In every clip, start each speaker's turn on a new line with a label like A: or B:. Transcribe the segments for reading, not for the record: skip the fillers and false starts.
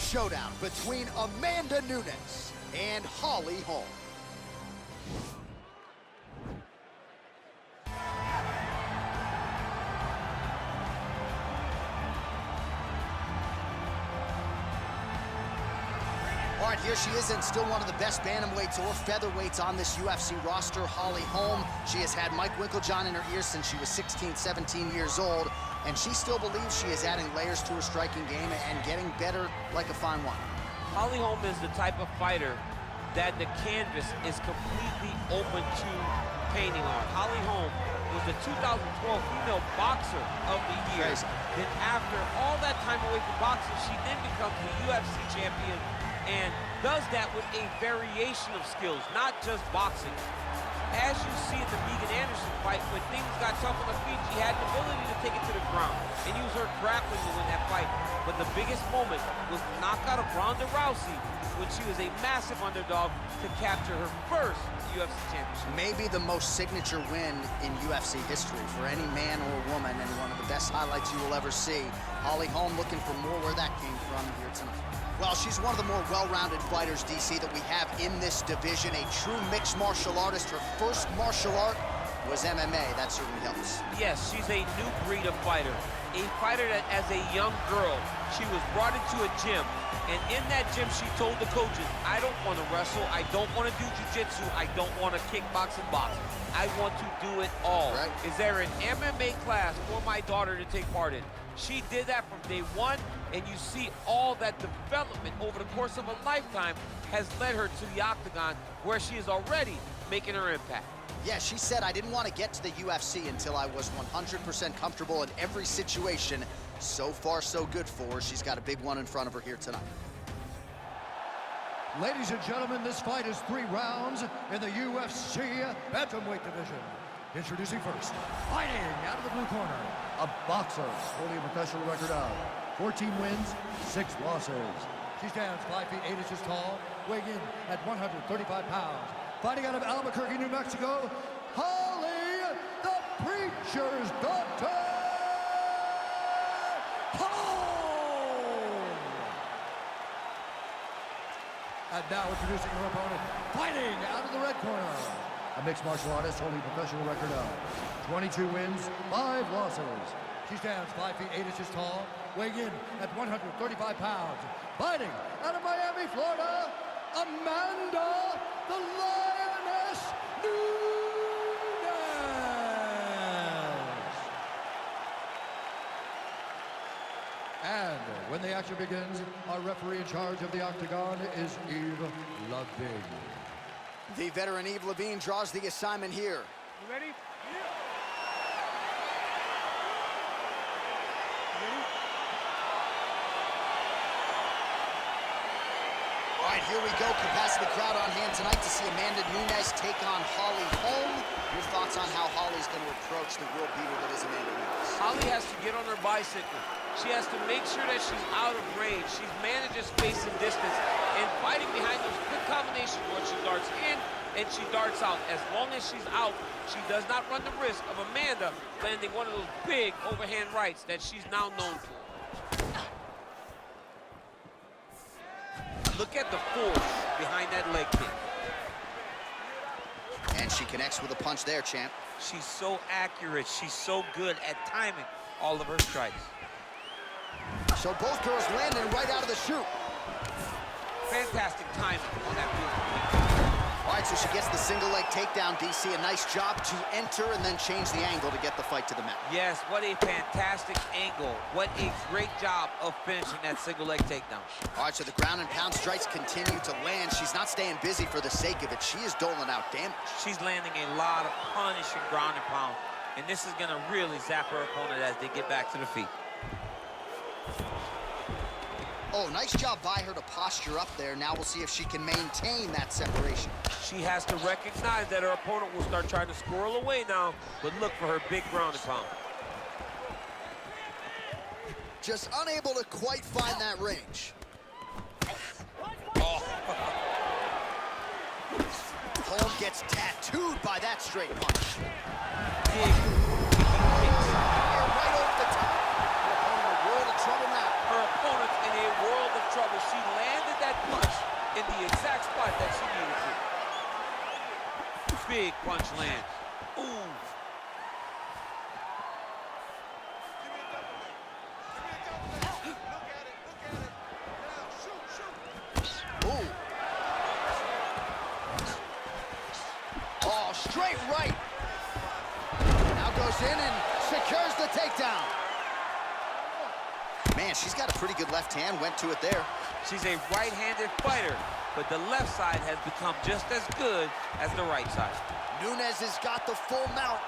A: showdown between Amanda Nunes and Holly Holm. All right, here she is, and still one of the best bantamweights or featherweights on this UFC roster, Holly Holm. She has had Mike Winkeljohn in her ear since she was 16, 17 years old, and she still believes she is adding layers to her striking game and getting better like a fine wine.
B: Holly Holm is the type of fighter that the canvas is completely open to painting on. Holly Holm was the 2012 female boxer of the year.
A: Crazy.
B: Then after all that time away from boxing, she then becomes the UFC champion and does that with a variation of skills, not just boxing. As you see in the Megan Anderson fight, when things got tough on the feet, she had the ability to take it to the ground and use her grappling to win that fight. But the biggest moment was the knockout of Ronda Rousey when she was a massive underdog to capture her first UFC championship.
A: Maybe the most signature win in UFC history for any man or woman, and one of the best highlights you will ever see. Holly Holm looking for more where that came from here tonight. Well, she's one of the more well-rounded fighters, DC, that we have in this division. A true mixed martial artist. Her first martial art was MMA. That certainly helps.
B: Yes, she's a new breed of fighter. A fighter that, as a young girl, she was brought into a gym. And in that gym, she told the coaches, I don't want to wrestle. I don't want to do jiu-jitsu. I don't want to kickbox and box. I want to do it all.
A: Right.
B: Is there an MMA class for my daughter to take part in? She did that from day one, and you see all that development over the course of a lifetime has led her to the octagon, where she is already making her impact.
A: Yeah, she said, I didn't want to get to the UFC until I was 100% comfortable in every situation. So far, so good for her. She's got a big one in front of her here tonight.
C: Ladies and gentlemen, this fight is 3 rounds in the UFC bantamweight division. Introducing first, fighting out of the blue corner, a boxer holding a professional record of 14 wins, 6 losses. She stands 5 feet 8 inches tall, weighing in at 135 pounds. Fighting out of Albuquerque, New Mexico, Holly, the Preacher's Daughter, Holm! And now introducing her opponent, fighting out of the red corner, a mixed martial artist holding a professional record of 22 wins, 5 losses. She stands 5 feet 8 inches tall, weighing in at 135 pounds. Fighting out of Miami, Florida, Amanda, the Lioness Nunes. And when the action begins, our referee in charge of the octagon is Eve Levine.
A: The veteran Eve Levine draws the assignment here.
D: You ready?
A: All right, here we go. Capacity crowd on hand tonight to see Amanda Nunes take on Holly Holm. Your thoughts on how Holly's going to approach the world beater that is Amanda Nunes?
B: Holly has to get on her bicycle. She has to make sure that she's out of range. She's manages space and distance and fighting behind those quick combinations where she darts in and she darts out. As long as she's out, she does not run the risk of Amanda landing one of those big overhand rights that she's now known for. Look at the force behind that leg kick.
A: And she connects with a punch there, champ.
B: She's so accurate. She's so good at timing all of her strikes.
A: So both girls landing right out of the chute.
B: Fantastic timing on that move.
A: All right, so she gets the single leg takedown, DC. A nice job to enter and then change the angle to get the fight to the mat.
B: Yes, what a fantastic angle. What a great job of finishing that single leg takedown.
A: All right, so the ground and pound strikes continue to land. She's not staying busy for the sake of it. She is doling out damage.
B: She's landing a lot of punishing ground and pound. And this is going to really zap her opponent as they get back to the feet.
A: Oh, nice job by her to posture up there. Now we'll see if she can maintain that separation.
B: She has to recognize that her opponent will start trying to squirrel away now, but look for her big ground and pound.
A: Just unable to quite find that range.
B: Oh.
A: Holm gets tattooed by that straight punch.
B: Big.
A: Right over the top. Her opponent in a world of trouble now.
B: Her opponent's in a world of trouble. She the exact spot that she needed to. Big punch lands. Ooh.
A: Straight right. Now goes in and secures the takedown. Man, she's got a pretty good left hand, went to it there.
B: She's a right-handed fighter, but the left side has become just as good as the right side.
A: Nunes has got the full mount.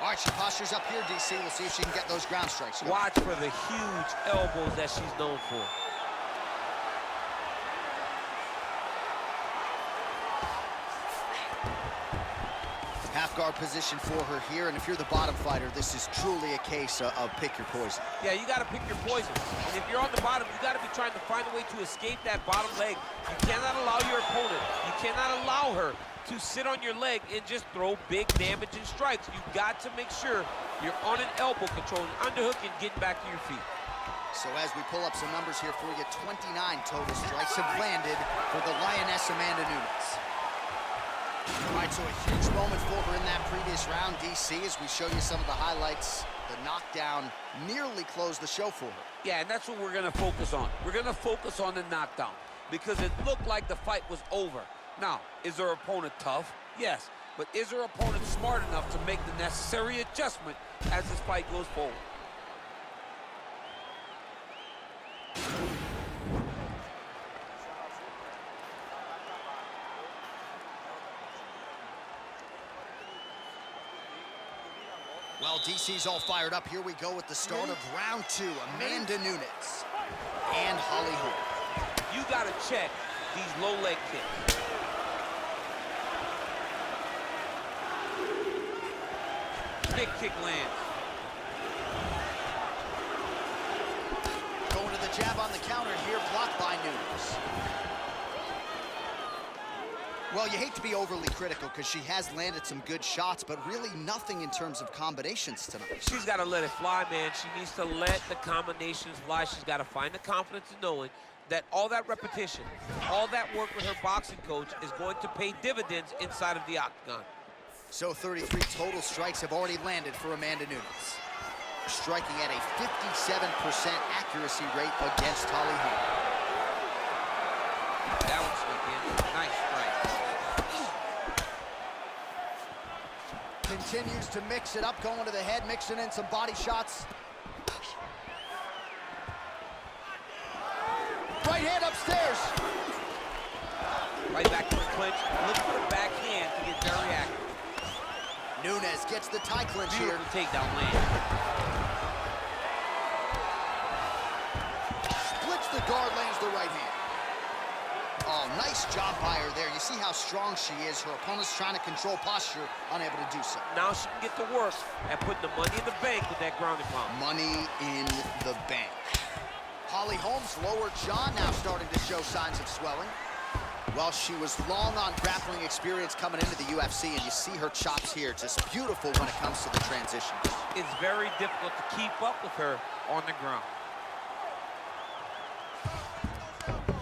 A: All right, she postures up here, DC. We'll see if she can get those ground strikes.
B: Watch for the huge elbows that she's known for.
A: Half guard position for her here, and if you're the bottom fighter, this is truly a case of pick your poison.
B: Yeah, you gotta pick your poison. And if you're on the bottom, you gotta be trying to find a way to escape that bottom leg. You cannot allow your opponent, you cannot allow her to sit on your leg and just throw big damaging strikes. You've got to make sure you're on an elbow, controlling underhook and getting back to your feet.
A: So as we pull up some numbers here for you, 29 total strikes have landed for the Lioness Amanda Nunes. All right, so a huge moment for her in that previous round, DC, as we show you some of the highlights. The knockdown nearly closed the show for her.
B: Yeah, and that's what we're gonna focus on. We're gonna focus on the knockdown because it looked like the fight was over. Now, is her opponent tough? Yes, but is her opponent smart enough to make the necessary adjustment as this fight goes forward?
A: Well, DC's all fired up. Here we go with the start of round 2. Amanda Nunes and Holly Holm.
B: You gotta check these low leg kicks. Big kick lands.
A: Going to the jab on the counter here, blocked by Nunes. Well, you hate to be overly critical because she has landed some good shots, but really nothing in terms of combinations tonight.
B: She's got to let it fly, man. She needs to let the combinations fly. She's got to find the confidence in knowing that all that repetition, all that work with her boxing coach is going to pay dividends inside of the octagon.
A: So 33 total strikes have already landed for Amanda Nunes, striking at a 57% accuracy rate against Holly Holm.
B: That one snuck in. Nice strike.
A: Continues to mix it up, going to the head, mixing in some body shots. Right hand upstairs.
B: Right back to the clinch. Look for the backhand to get very active.
A: Nunes gets the tie clinch here.
B: Beautiful takedown land.
A: Splits the guard, lands the right hand. Oh, nice job by her there. You see how strong she is. Her opponent's trying to control posture, unable to do so.
B: Now she can get to work and put the money in the bank with that ground and pound.
A: Money in the bank. Holly Holm's lower jaw now starting to show signs of swelling. Well, she was long on grappling experience coming into the UFC, and you see her chops here, just beautiful when it comes to the transition.
B: It's very difficult to keep up with her on the ground.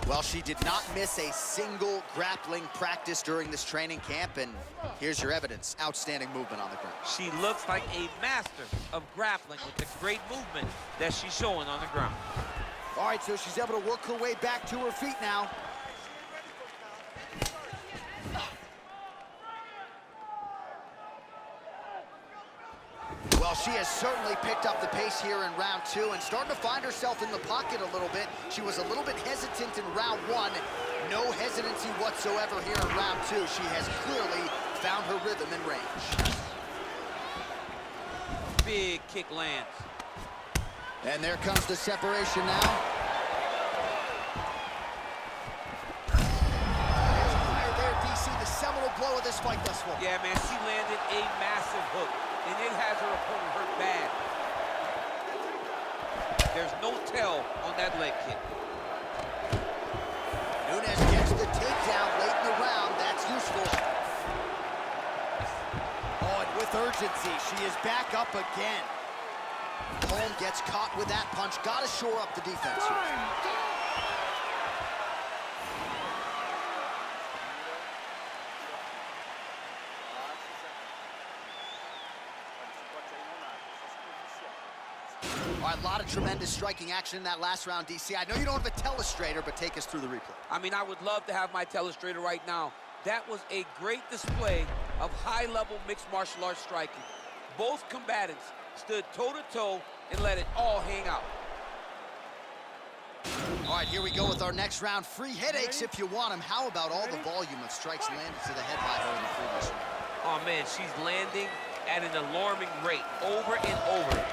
A: Well, she did not miss a single grappling practice during this training camp, and here's your evidence. Outstanding movement on the ground.
B: She looks like a master of grappling with the great movement that she's showing on the ground.
A: All right, so she's able to work her way back to her feet now. Well, she has certainly picked up the pace here in round 2 and starting to find herself in the pocket a little bit. She was a little bit hesitant in round 1. No hesitancy whatsoever here in round 2. She has clearly found her rhythm and range.
B: Big kick lands.
A: And there comes the separation now. There's a fire there, DC, the seminal blow of this fight thus far.
B: Yeah, man, she landed a massive hook, and it has her opponent hurt bad. There's no tell on that leg kick.
A: Nunes gets the takedown late in the round. That's useful. Oh, and with urgency, she is back up again. Holm gets caught with that punch. Got to shore up the defense here. All right, a lot of tremendous striking action in that last round, DC. I know you don't have a telestrator, but take us through the replay.
B: I mean, I would love to have my telestrator right now. That was a great display of high-level mixed martial arts striking. Both combatants stood toe-to-toe and let it all hang out.
A: All right, here we go with our next round. Free headaches if you want them. How about all the volume of strikes landed to the head by her in the previous round?
B: Oh, man, she's landing at an alarming rate, over and over,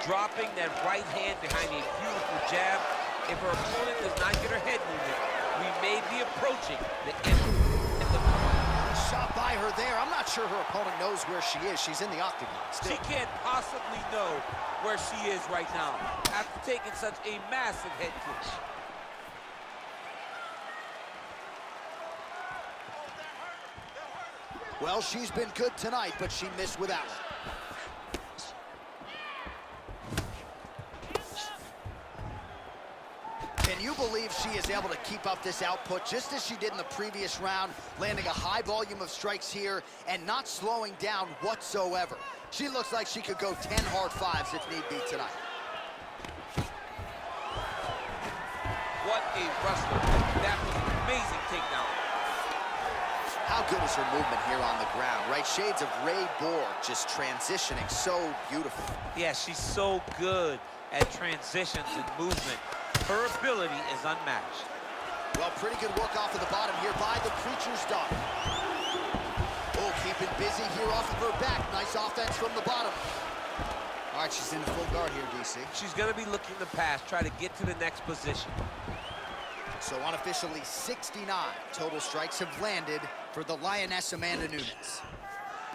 B: dropping that right hand behind a beautiful jab. If her opponent does not get her head moving, we may be approaching the end of the fight.
A: Shot by her there. I'm not sure her opponent knows where she is. She's in the octagon still.
B: She can't possibly know where she is right now after taking such a massive head kick.
A: Well, she's been good tonight, but she missed with that one. Can you believe she is able to keep up this output just as she did in the previous round, landing a high volume of strikes here and not slowing down whatsoever? She looks like she could go 10 hard fives if need be tonight.
B: What a wrestler. That was an amazing takedown.
A: How good is her movement here on the ground, right? Shades of Ray Borg, just transitioning so beautiful.
B: Yeah, she's so good at transitions and movement. Her ability is unmatched.
A: Well, pretty good work off of the bottom here by the Preacher's daughter. Oh, keeping busy here off of her back. Nice offense from the bottom. All right, she's in full guard here, DC.
B: She's going to be looking to pass, try to get to the next position.
A: So unofficially, 69 total strikes have landed for the Lioness Amanda Nunes.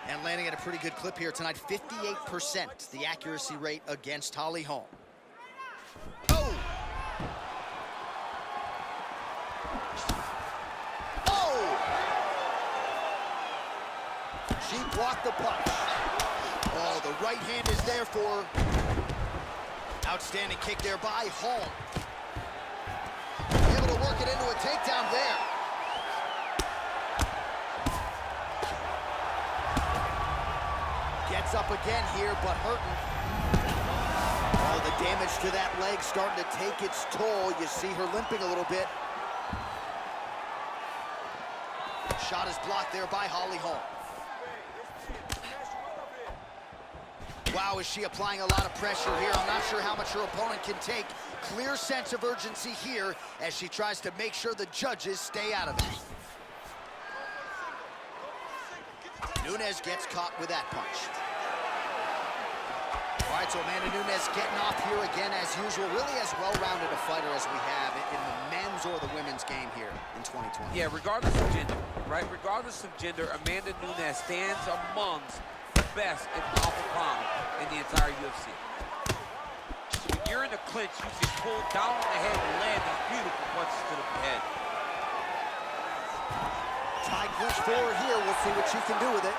A: And landing at a pretty good clip here tonight, 58% the accuracy rate against Holly Holm. Oh! Oh! She blocked the punch. Oh, the right hand is there for her. Outstanding kick there by Holm. Able to work it into a takedown there. Gets up again here, but hurting. Oh, the damage to that leg starting to take its toll. You see her limping a little bit. Shot is blocked there by Holly Holm. Wow, is she applying a lot of pressure here? I'm not sure how much her opponent can take. Clear sense of urgency here as she tries to make sure the judges stay out of it. Nunes gets caught with that punch. All right, so Amanda Nunes getting off here again as usual. Really as well-rounded a fighter as we have in the men's or the women's game here in 2020.
B: Yeah, regardless of gender, right? Regardless of gender, Amanda Nunes stands amongst the best in pound for pound in the entire UFC. When you're in a clinch, you can pull down on the head and land these beautiful punches to the head.
A: Tie clinch for her here. We'll see what she can do with it.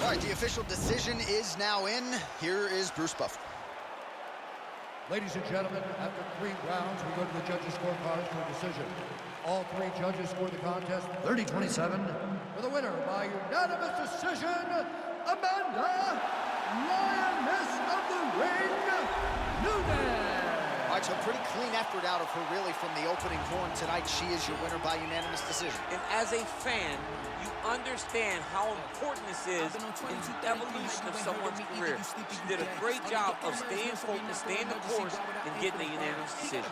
A: All right, the official decision is now in. Here is Bruce Buffer.
C: Ladies and gentlemen, after 3 rounds, we go to the judges' scorecards for a decision. All 3 judges scored the contest 30-27. For the winner by unanimous decision, Amanda, Lioness of the Ring, Nunes.
A: All right, so a pretty clean effort out of her, really, from the opening horn tonight. She is your winner by unanimous decision.
B: And as a fan, you understand how important this is in the evolution of someone's career. She did a great job of staying focused, staying the course, and getting a unanimous decision.